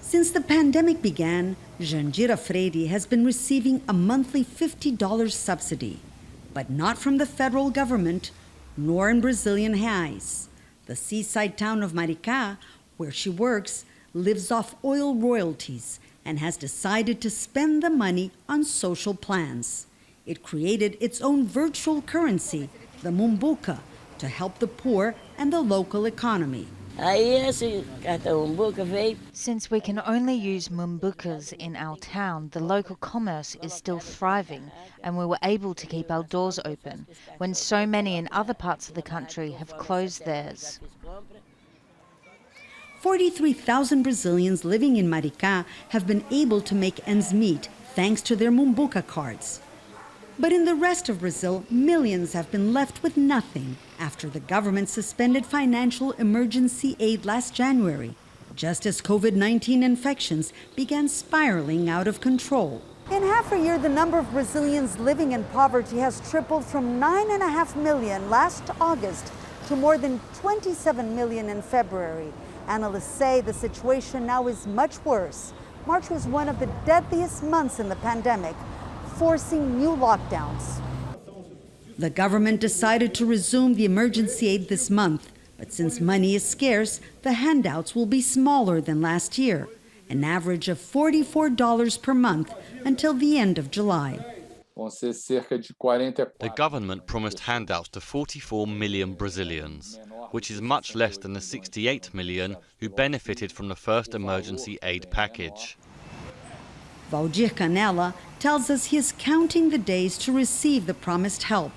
Since the pandemic began, JANDIRA FREIRE has been receiving a monthly $50 subsidy, but not from the federal government, nor in Brazilian reais. The seaside town of Marica, where she works, lives off oil royalties and has decided to spend the money on social plans. It created its own virtual currency, the Mumbuca, to help the poor and the local economy. Since we can only use Mumbucas in our town, the local commerce is still thriving, and we were able to keep our doors open when so many in other parts of the country have closed theirs. 43,000 Brazilians living in Marica have been able to make ends meet thanks to their Mumbuca cards. But in the rest of Brazil, millions have been left with nothing after the government suspended financial emergency aid last January, just as COVID-19 infections began spiraling out of control. In half a year, the number of Brazilians living in poverty has tripled from 9.5 million last August to more than 27 million in February. Analysts say the situation now is much worse. March was one of the deadliest months in the pandemic, forcing new lockdowns. The government decided to resume the emergency aid this month, but since money is scarce, the handouts will be smaller than last year, an average of $44 per month until the end of July. The government promised handouts to 44 million Brazilians, which is much less than the 68 million who benefited from the first emergency aid package. Valdir Canella tells us he is counting the days to receive the promised help.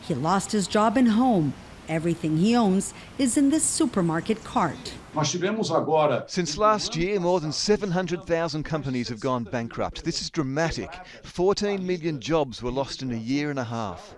He lost his job and home. Everything he owns is in this supermarket cart. Since last year, more than 700,000 companies have gone bankrupt. This is dramatic. 14 million jobs were lost in a year and a half.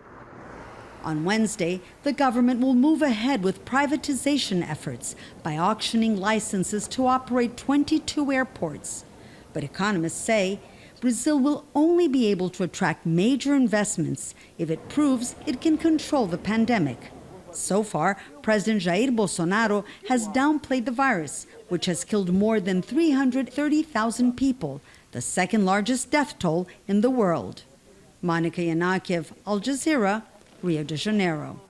On Wednesday, the government will move ahead with privatization efforts by auctioning licenses to operate 22 airports. But economists say Brazil will only be able to attract major investments if it proves it can control the pandemic. So far, President Jair Bolsonaro has downplayed the virus, which has killed more than 330,000 people, the second largest death toll in the world. Yanakiew, Al Jazeera, Rio de Janeiro.